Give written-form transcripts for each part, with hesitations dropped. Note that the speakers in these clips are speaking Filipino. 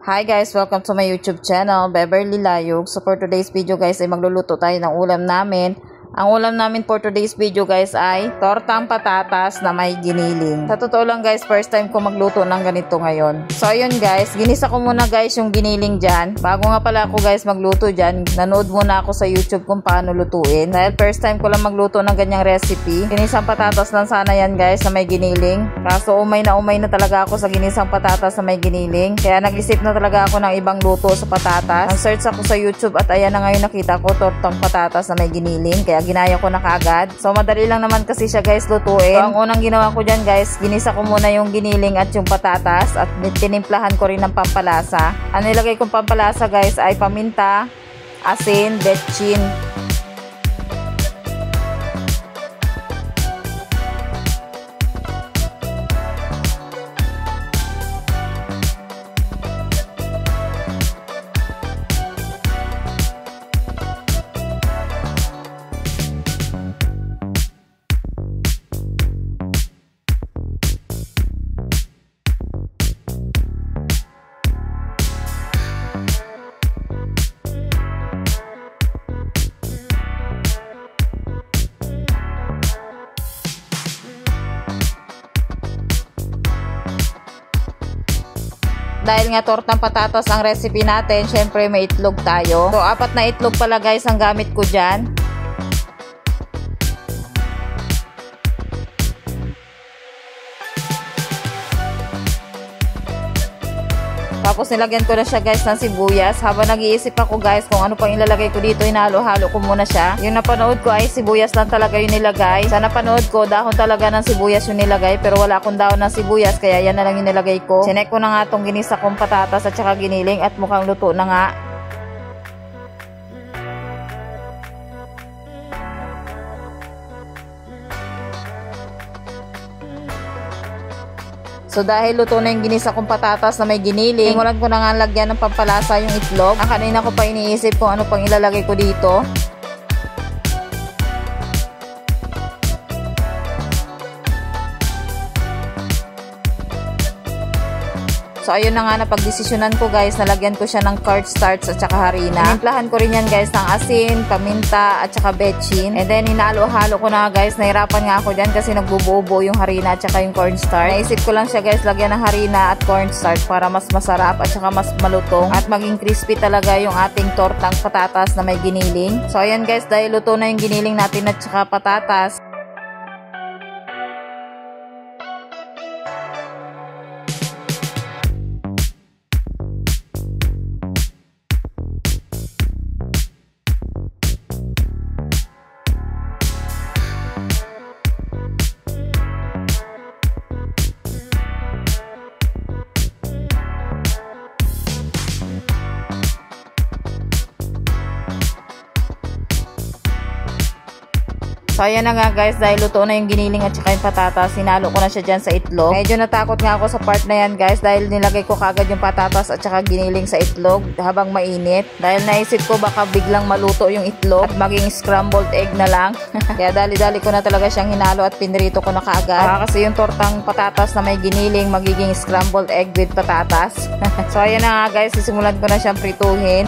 Hi guys! Welcome to my YouTube channel, Beverly Layog. So for today's video guys ay magluluto tayo ng ulam namin. Ang ulam namin for today's video guys ay tortang patatas na may giniling. Sa totoo lang guys, first time ko magluto ng ganito ngayon. So ayun guys, ginisa ko muna guys yung giniling dyan. Bago nga pala ako guys magluto dyan, nanood muna ako sa YouTube kung paano lutuin. Dahil first time ko lang magluto ng ganyang recipe. Ginisang patatas lang sana yan guys na may giniling. Kaso umay na talaga ako sa ginisang patatas na may giniling. Kaya nag-isip na talaga ako ng ibang luto sa patatas. Nag-search ako sa YouTube at ayan na ngayon nakita ko tortang patatas na may giniling. Kaya ginaya ko na kaagad. So madali lang naman kasi siya guys lutuin. So ang unang ginawa ko dyan guys, ginisa ko muna yung giniling at yung patatas at tinimplahan ko rin ng pampalasa. Ang nilagay kong pampalasa guys ay paminta, asin, betchin. Dahil nga tortang patatas ang recipe natin, syempre may itlog tayo. So, 4 na itlog pala guys ang gamit ko dyan. Tapos nilagyan ko na siya guys ng sibuyas. Habang nag-iisip ako guys kung ano pang ilalagay ko dito, hinalo-halo ko muna siya. Yung napanood ko ay sibuyas lang talaga yung nilagay. Sa napanood ko, dahon talaga ng sibuyas yung nilagay. Pero wala akong dahon ng sibuyas, kaya yan na lang yung nilagay ko. Sinek ko na nga itong ginisa kong patatas at saka giniling at mukhang luto na nga. So dahil luto na yung ginisa kong patatas na may giniling, simulan ko na nga lagyan ng pampalasa yung itlog. Ang kanina ko pa iniisip kung ano pang ilalagay ko dito. So ayun na nga, napagdesisyonan ko guys, nalagyan ko siya ng cornstarch at saka harina. Tinimplahan ko rin yan guys ng asin, paminta at saka betchin. And then hinalo-halo ko na guys, nahirapan nga ako dyan kasi nagbubuo-buo yung harina at saka yung cornstarch. Naisip ko lang siya guys, lagyan ng harina at cornstarch para mas masarap at saka mas malutong at maging crispy talaga yung ating tortang patatas na may giniling. So ayan guys, dahil luto na yung giniling natin at saka patatas, so ayan na nga guys, dahil luto na yung giniling at saka yung patatas, sinalo ko na siya dyan sa itlog. Medyo natakot nga ako sa part na yan guys, dahil nilagay ko kagad yung patatas at saka giniling sa itlog habang mainit. Dahil naisip ko baka biglang maluto yung itlog at maging scrambled egg na lang. Kaya dali-dali ko na talaga siyang hinalo at pinrito ko na kagad. Kasi yung tortang patatas na may giniling magiging scrambled egg with patatas. So ayan na nga guys, sisimulan ko na siyang prituhin.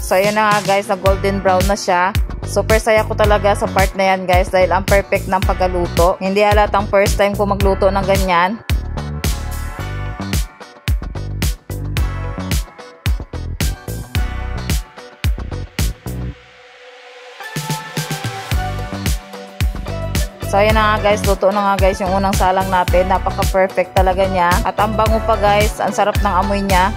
So ayun na nga guys, na golden brown na siya. Super saya ko talaga sa part na yan guys dahil ang perfect ng pagkaluto. Hindi halatang first time ko magluto ng ganyan. So ayan na nga guys, luto na nga guys yung unang salang natin. Napaka perfect talaga niya. At ang bango pa guys, ang sarap ng amoy niya.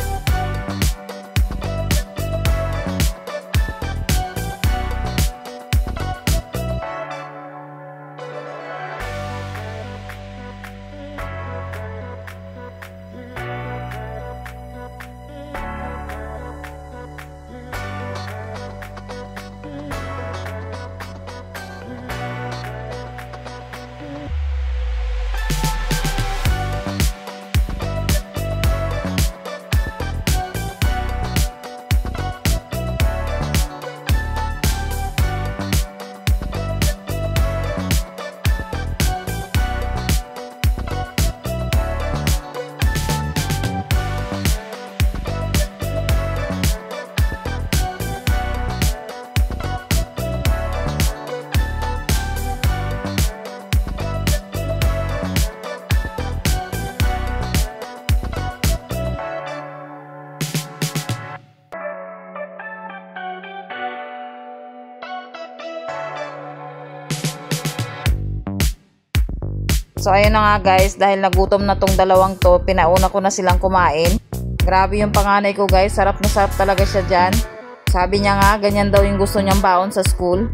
So ayun na nga guys, dahil nagutom na tong dalawang to, pinauna ko na silang kumain. Grabe yung panganay ko guys, sarap na sarap talaga siya dyan. Sabi niya nga, ganyan daw yung gusto niyang baon sa school.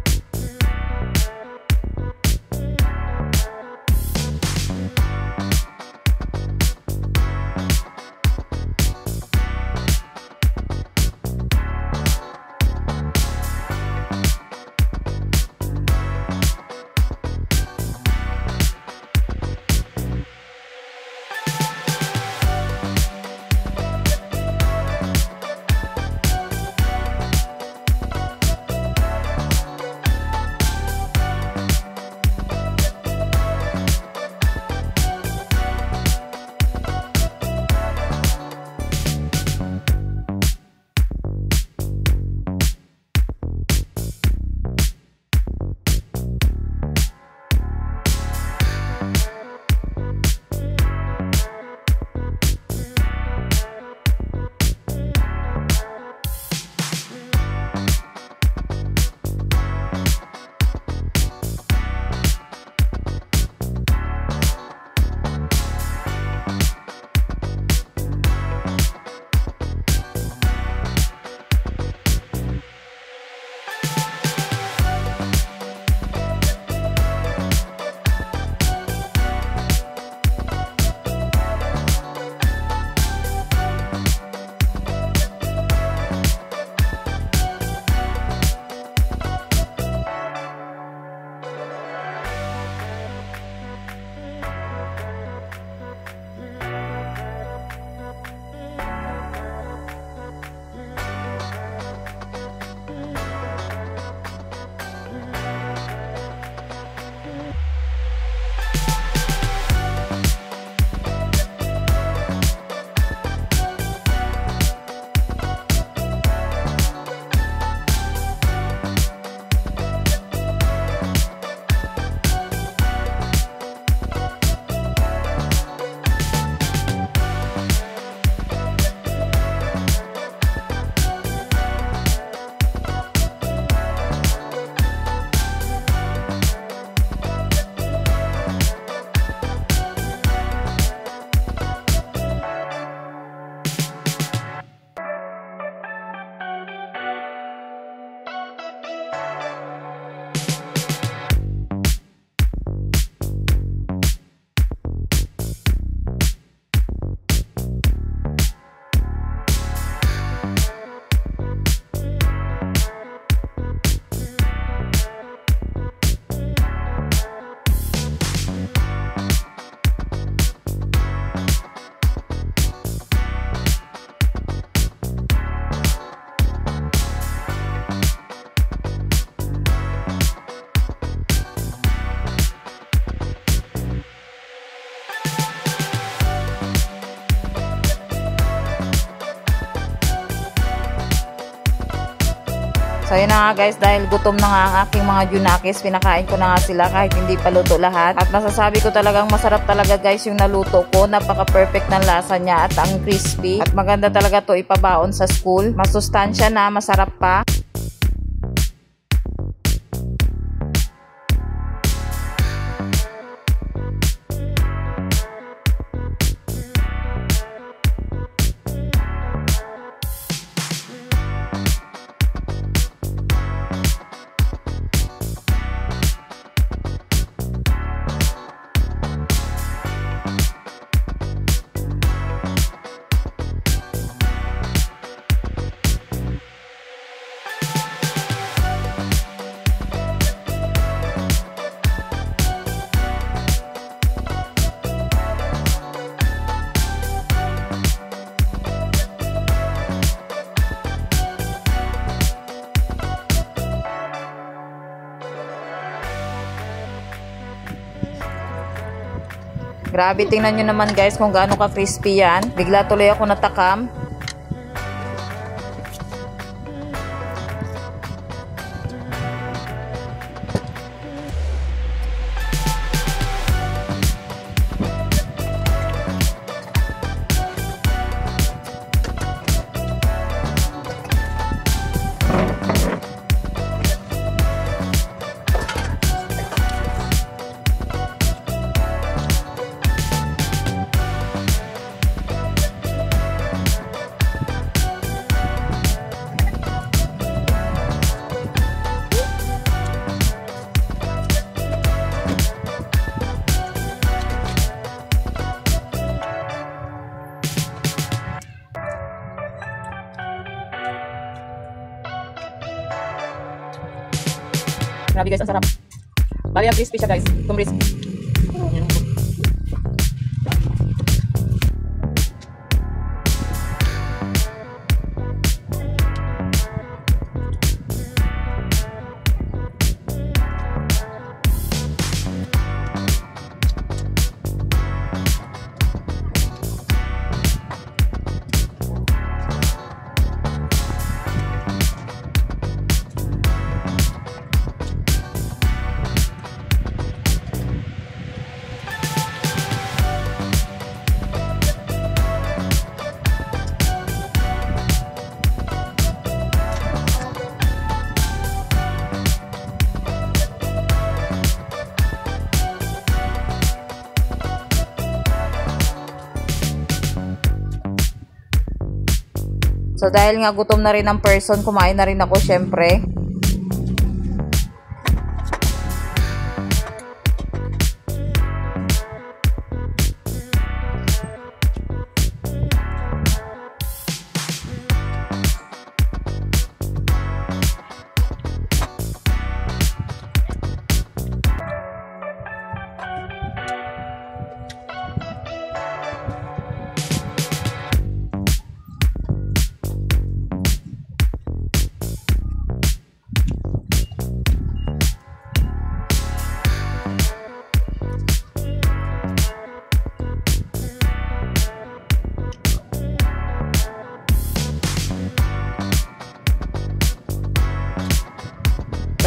So yun na nga guys, dahil gutom na nga ang aking mga junakis, pinakain ko na nga sila kahit hindi pa luto lahat. At masasabi ko talagang masarap talaga guys yung naluto ko. Napaka-perfect ng lasa niya at ang crispy. At maganda talaga to ipabaon sa school. Masustansya na, masarap pa. Grabe, tingnan nyo naman guys kung gaano ka-crispy yan. Bigla tuloy ako natakam. Grabe guys, ang sarap. Bali ang crispy siya guys. Tumbris. So dahil nga gutom na rin ang person, kumain na rin ako syempre.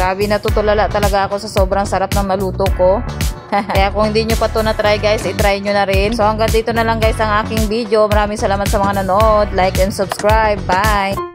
Grabe, natutulala talaga ako sa sobrang sarap ng naluto ko. Kaya kung hindi nyo pa ito na-try guys, i-try nyo na rin. So hanggang dito na lang guys ang aking video. Maraming salamat sa mga nanood. Like and subscribe. Bye!